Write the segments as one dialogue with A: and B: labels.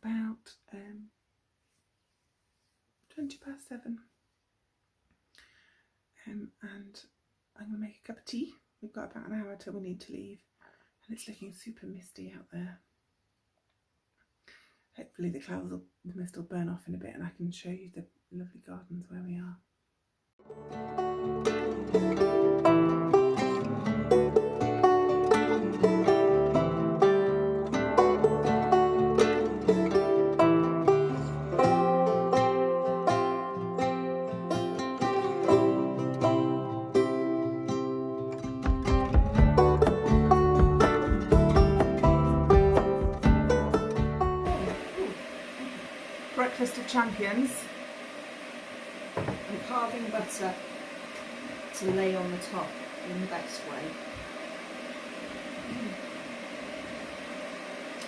A: about 7:20. And I'm going to make a cup of tea. We've got about an hour till we need to leave, and it's looking super misty out there. Hopefully the mist will burn off in a bit and I can show you the lovely gardens where we are. Breakfast of champions.
B: I'm carving butter to lay on the top in the best way.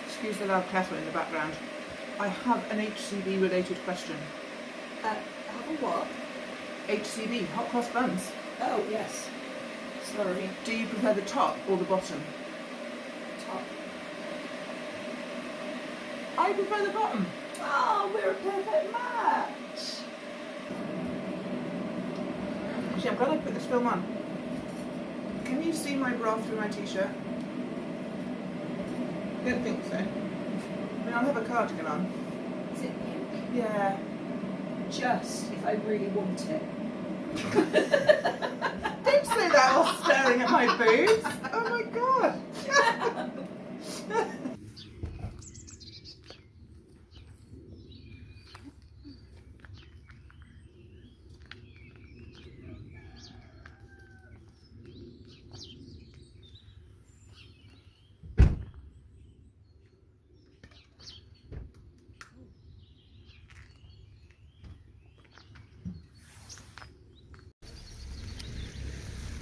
A: Excuse the loud kettle in the background. I have an HCB related question.
B: Have a what?
A: HCB, hot cross buns.
B: Oh, yes. Sorry.
A: Do you prefer the top or the bottom?
B: Top.
A: I prefer the bottom.
B: Oh, we're a perfect match.
A: Actually, I'm glad I put this film on. Can you see my bra through my t-shirt? I don't think so. I mean, I'll have a cardigan on.
B: Is it pink?
A: Yeah.
B: Just if I really want it.
A: Don't say that while staring at my boobs. Oh my god.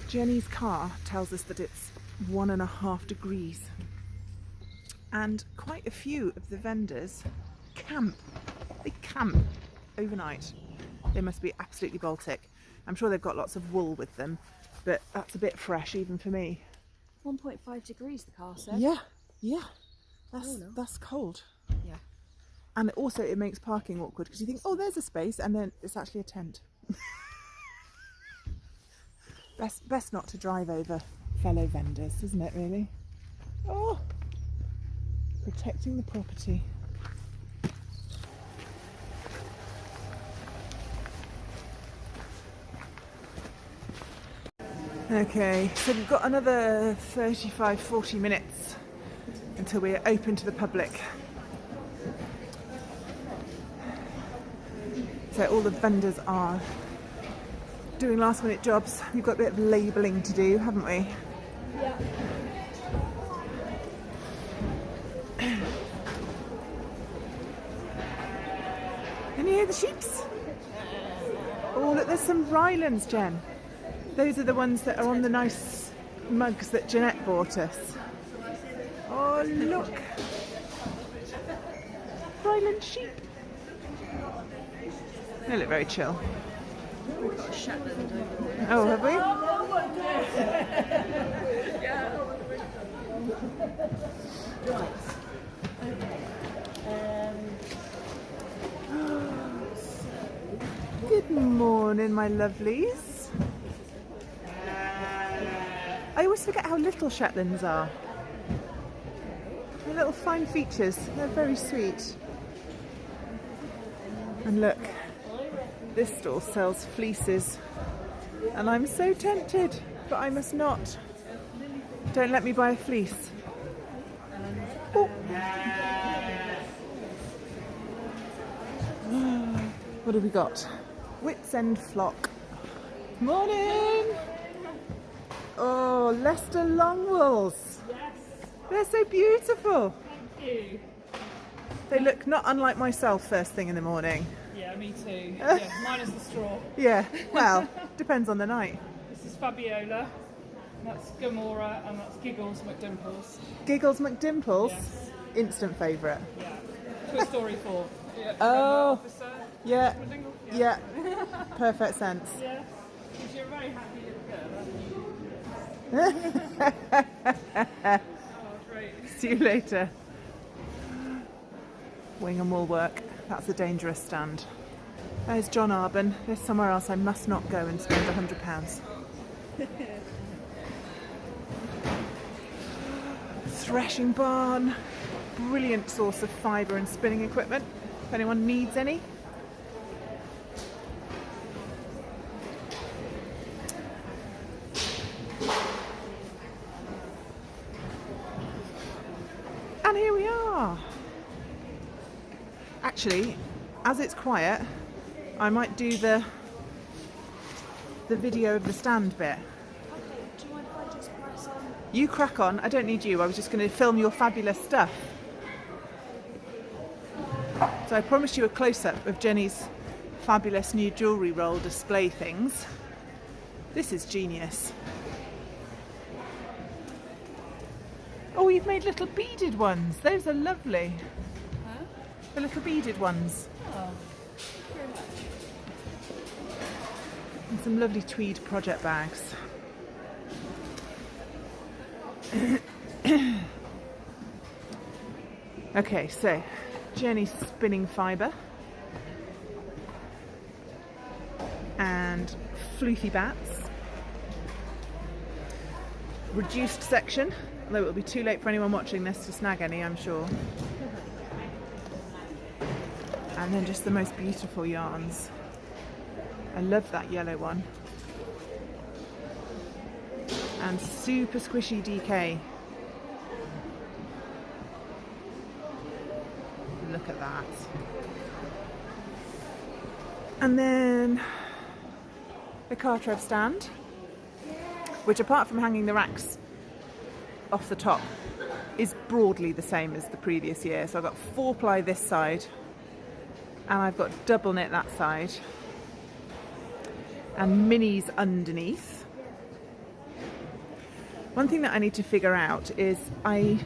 A: Jenny's car tells us that it's 1.5 degrees, and quite a few of the vendors camp. They camp overnight. They must be absolutely Baltic. I'm sure they've got lots of wool with them, but that's a bit fresh even for me.
B: 1.5 degrees, the car said.
A: Yeah. That's cold.
B: Yeah.
A: And also it makes parking awkward because you think, oh, there's a space, and then it's actually a tent. Best not to drive over fellow vendors, isn't it, really? Oh, protecting the property. Okay, so we've got another 35-40 minutes until we're open to the public. So all the vendors are doing last minute jobs. We've got a bit of labelling to do, haven't we?
B: Yeah.
A: Can you hear the sheeps? Oh look, there's some Rylands, Jen. Those are the ones that are on the nice mugs that Jeanette bought us. Oh look. Ryland sheep. They look very chill.
B: We've got a Shetland over there.
A: Oh, have we?
B: Right. Okay.
A: Good morning, my lovelies. I always forget how little Shetlands are. They're little fine features. They're very sweet. And look, this store sells fleeces. And I'm so tempted, but I must not. Don't let me buy a fleece. Oh. What have we got? Wits End flock. Morning! Oh, Leicester Longwools.
C: Yes.
A: They're so beautiful.
C: Thank you.
A: They look not unlike myself first thing in the morning.
C: Yeah, me too. Yeah, minus the straw.
A: Yeah, well, depends on the night.
C: This is Fabiola, that's Gamora, and that's Giggles McDimples.
A: Giggles McDimples,
C: Yes.
A: instant favourite.
C: Yeah. Toy Story 4. Yeah,
A: Oh.
C: Officer,
A: Yeah,
C: Dingle.
A: yeah, perfect sense.
C: Yeah. Because you're a very happy little girl, aren't you? Oh, great.
A: See you later. Wing and Woolwork. That's a dangerous stand. There's John Arbon. There's somewhere else I must not go and spend £100. Threshing barn. Brilliant source of fibre and spinning equipment, if anyone needs any. And here we are. Actually, as it's quiet, I might do the video of the stand bit.
B: Okay, do you mind if I just press on?
A: You crack on, I don't need you, I was just going to film your fabulous stuff. So I promised you a close-up of Jenny's fabulous new jewellery roll display things. This is genius. Oh, you've made little beaded ones. Those are lovely.
B: Huh?
A: The little beaded ones.
B: Oh, very much.
A: And some lovely tweed project bags. Okay, so Jenny's spinning fibre and floofy bats. Reduced section, although it'll be too late for anyone watching this to snag any, I'm sure. And then just the most beautiful yarns. I love that yellow one. And super squishy DK. Look at that. And then the Cartref stand, which apart from hanging the racks off the top, is broadly the same as the previous year. So I've got 4-ply this side, and I've got double knit that side, and minis underneath. One thing that I need to figure out is I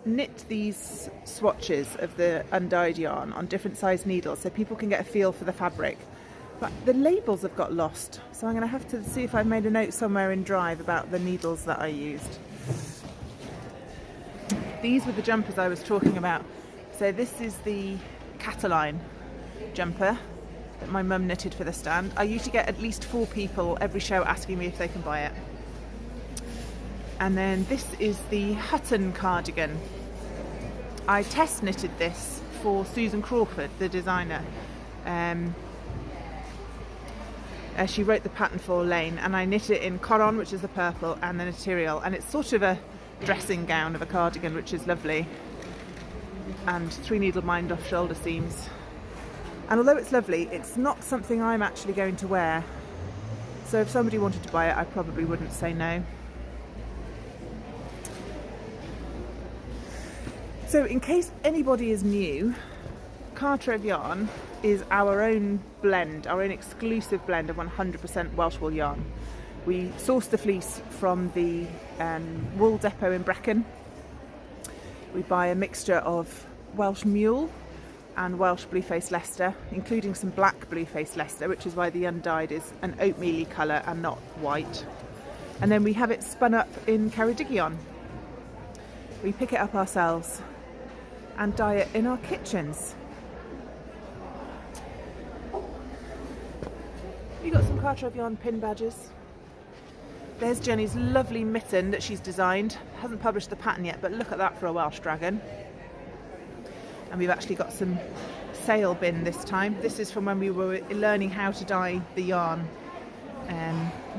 A: knit these swatches of the undyed yarn on different size needles so people can get a feel for the fabric, but the labels have got lost, so I'm going to have to see if I've made a note somewhere in Drive about the needles that I used. These were the jumpers I was talking about. So this is the Cataline jumper that my mum knitted for the stand. I used to get at least 4 people every show asking me if they can buy it. And then this is the Hutton cardigan. I test knitted this for Susan Crawford, the designer. She wrote the pattern for Lane, and I knit it in Coron, which is the purple, and the Naturiol, and it's sort of a dressing gown of a cardigan, which is lovely, and 3-needle mined off shoulder seams. And although it's lovely, it's not something I'm actually going to wear, so if somebody wanted to buy it, I probably wouldn't say no. So in case anybody is new, Cartref yarn is our own blend, our own exclusive blend of 100% Welsh wool yarn. We source the fleece from the wool depot in Brecon. We buy a mixture of Welsh Mule and Welsh Bluefaced Leicester, including some black Bluefaced Leicester, which is why the undyed is an oatmeal-y colour and not white. And then we have it spun up in Ceredigion. We pick it up ourselves and dye it in our kitchens. We got some Cartref yarn pin badges. There's Jenny's lovely mitten that she's designed. Hasn't published the pattern yet, but look at that for a Welsh dragon. And we've actually got some sale bin this time. This is from when we were learning how to dye the yarn.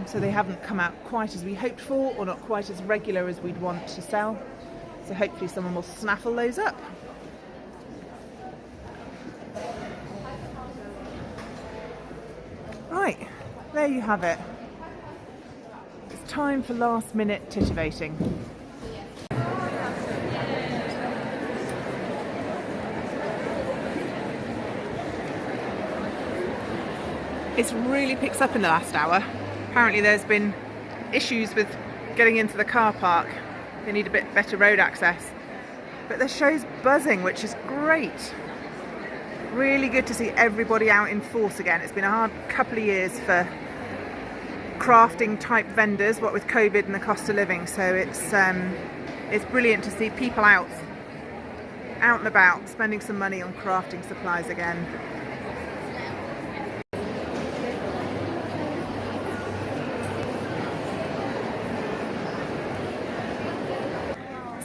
A: So they haven't come out quite as we hoped for, or not quite as regular as we'd want to sell. So hopefully someone will snaffle those up. Right, there you have it. It's time for last minute titivating. It's really picked up in the last hour. Apparently there's been issues with getting into the car park. They need a bit better road access. But the show's buzzing, which is great. Really good to see everybody out in force again. It's been a hard couple of years for crafting type vendors, what with COVID and the cost of living. So it's brilliant to see people out out and about, spending some money on crafting supplies again.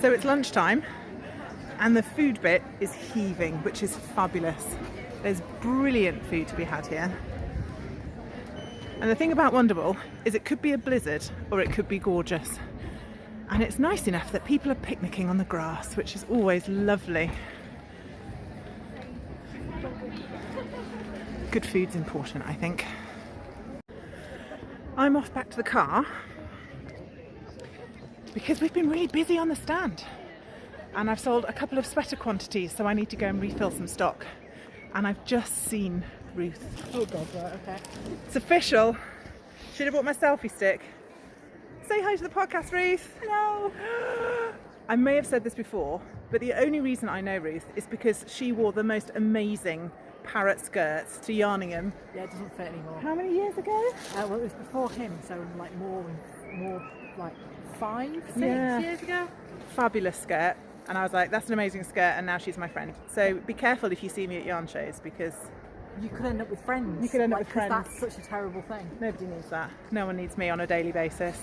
A: So it's lunchtime and the food bit is heaving, which is fabulous. There's brilliant food to be had here. And the thing about Wonderwool is it could be a blizzard or it could be gorgeous. And it's nice enough that people are picnicking on the grass, which is always lovely. Good food's important, I think. I'm off back to the car because we've been really busy on the stand. And I've sold a couple of sweater quantities, so I need to go and refill some stock. And I've just seen Ruth.
B: Oh God, right, okay.
A: It's official. Should have bought my selfie stick. Say hi to the podcast, Ruth.
B: Hello.
A: I may have said this before, but the only reason I know Ruth is because she wore the most amazing parrot skirts to Yarningham.
B: Yeah, it doesn't fit anymore.
A: How many years ago?
B: Well, it was before him, so like more like 5, 6
A: Yeah.
B: years ago.
A: Fabulous skirt. And I was like, that's an amazing skirt, and now she's my friend. So be careful if you see me at yarn shows, because
B: You could end up with friends.
A: You could end up
B: like,
A: with friends.
B: 'cause that's such a terrible thing.
A: nobody needs that. No one needs me on a daily basis.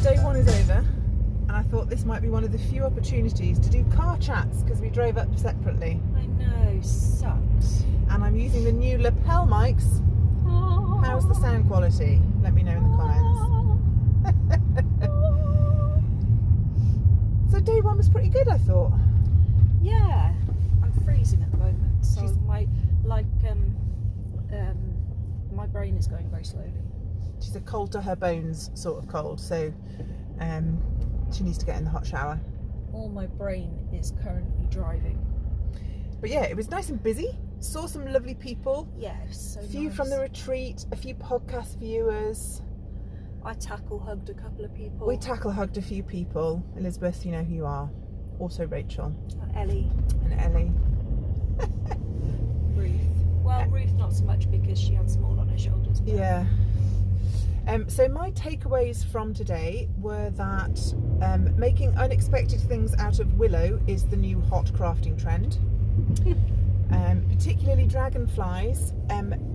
A: Day one is over, and I thought this might be one of the few opportunities to do car chats because we drove up separately.
B: I know, sucks.
A: And I'm using the new lapel mics. How's the sound quality? Let me know in the comments. So day one was pretty good, I thought.
B: Yeah, I'm freezing at the moment, so
A: She's-
B: my brain is going very slowly.
A: She's a cold to her bones sort of cold, so she needs to get in the hot shower.
B: All my brain is currently driving.
A: But yeah, it was nice and busy. Saw some lovely people.
B: Yeah, it was so
A: A few
B: nice.
A: from the retreat, a few podcast viewers.
B: I hugged a couple of people.
A: We tackle hugged a few people. Elizabeth, you know who you are. Also Rachel
B: Ellie,
A: and Ellie.
B: Ruth. Well, Ruth not so much because she had small on her shoulders. But
A: Yeah. So my takeaways from today were that making unexpected things out of willow is the new hot crafting trend. Particularly dragonflies,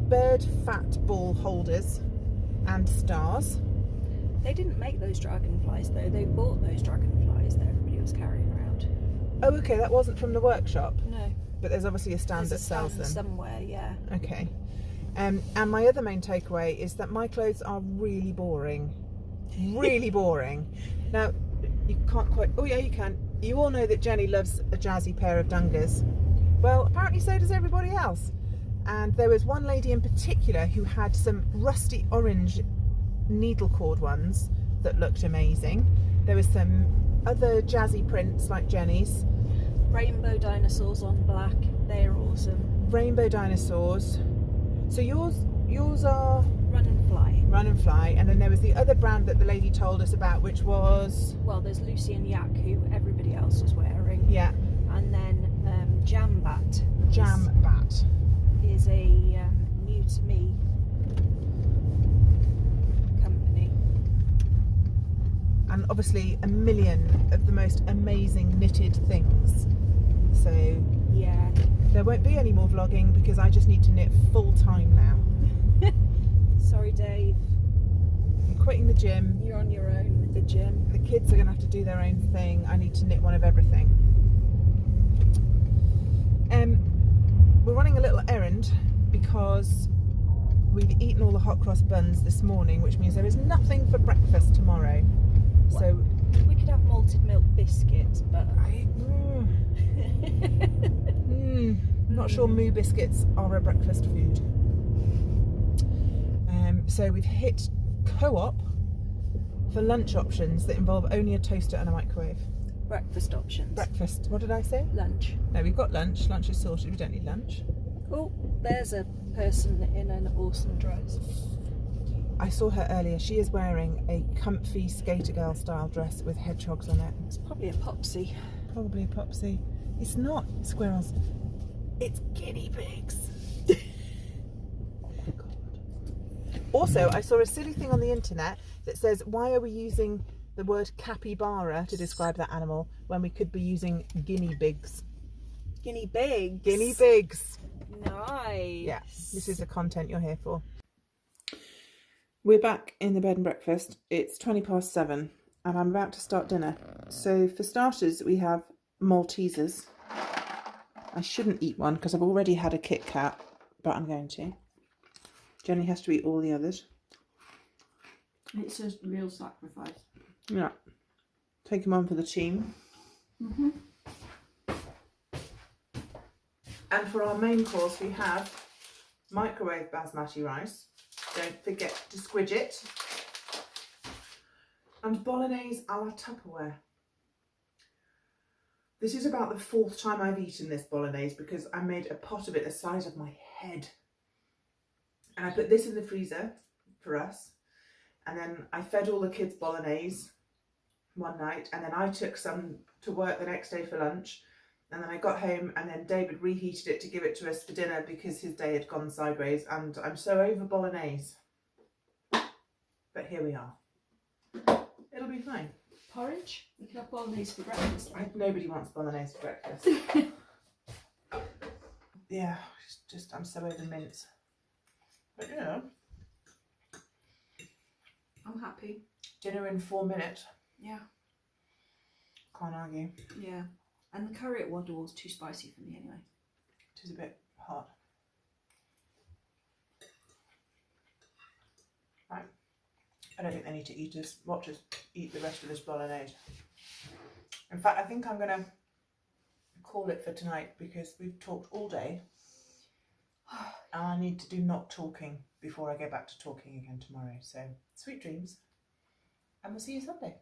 A: bird fat ball holders and stars.
B: They didn't make those dragonflies though. They bought those dragonflies that everybody was carrying around.
A: Oh, okay, that wasn't from the workshop,
B: No,
A: but there's obviously a stand
B: there's
A: that
B: a
A: sells
B: stand
A: them.
B: somewhere. Yeah.
A: Okay. And my other main takeaway is that my clothes are really boring. Really boring. Now, you can't quite... Oh yeah, you can. You all know that Jenny loves a jazzy pair of dungas. Well, apparently so does everybody else. And there was one lady in particular who had some rusty orange needle cord ones that looked amazing. There was some other jazzy prints like Jenny's.
B: Rainbow dinosaurs on black. They're awesome.
A: Rainbow dinosaurs. So yours are
B: Run and fly.
A: Run and Fly, and then there was the other brand that the lady told us about, which was
B: Well, there's Lucy and Yak, who everybody else was wearing.
A: yeah,
B: And then Jambat.
A: Jam Bat.
B: Is a new to me company.
A: And obviously a million of the most amazing knitted things. So
B: Yeah.
A: There won't be any more vlogging because I just need to knit full time now.
B: Sorry, Dave.
A: I'm quitting the gym.
B: You're on your own with the gym.
A: The kids are going to have to do their own thing. I need to knit one of everything. We're running a little errand because we've eaten all the hot cross buns this morning, which means there is nothing for breakfast tomorrow.
B: What?
A: So
B: We could have malted milk biscuits, but
A: not sure Moo biscuits are a breakfast food. So we've hit Co-op for lunch options that involve only a toaster and a microwave.
B: breakfast options.
A: Breakfast, what did I say?
B: Lunch.
A: No, we've got lunch. Lunch is sorted, we don't need lunch.
B: Oh, there's a person in an awesome dress.
A: I saw her earlier. She is wearing a comfy skater girl style dress with hedgehogs on it.
B: It's probably a popsy.
A: Probably a popsy. It's not squirrels. It's guinea pigs. Oh my God. Also, I saw a silly thing on the internet that says, why are we using the word capybara to describe that animal when we could be using guinea pigs?
B: Guinea pigs.
A: Guinea pigs.
B: Nice.
A: Yeah, this is the content you're here for. We're back in the bed and breakfast. It's 7:20 and I'm about to start dinner. So for starters, we have Maltesers. I shouldn't eat one because I've already had a Kit Kat, but I'm going to. Jenny has to eat all the others.
B: It's a real sacrifice.
A: Yeah. Take them on for the team.
B: Mm-hmm.
A: And for our main course, we have microwave basmati rice. Don't forget to squidge it. And bolognese a la Tupperware. This is about the 4th time I've eaten this bolognese because I made a pot of it the size of my head. And I put this in the freezer for us. And then I fed all the kids bolognese one night. And then I took some to work the next day for lunch. And then I got home and then David reheated it to give it to us for dinner because his day had gone sideways. And I'm so over bolognese. But here we are. It'll be fine.
B: Porridge? We could have bolognese for breakfast.
A: Nobody wants bolognese for breakfast. Yeah, it's just I'm so over mince. But yeah.
B: I'm happy.
A: Dinner in 4 minutes.
B: Yeah.
A: Can't argue.
B: Yeah. And the curry at Wonderwool's too spicy for me anyway.
A: It is a bit hot. Right. I don't think they need to eat us. Watch us eat the rest of this bolognese. In fact, I think I'm gonna call it for tonight because we've talked all day. And I need to do not talking before I go back to talking again tomorrow. So sweet dreams. And we'll see you Sunday.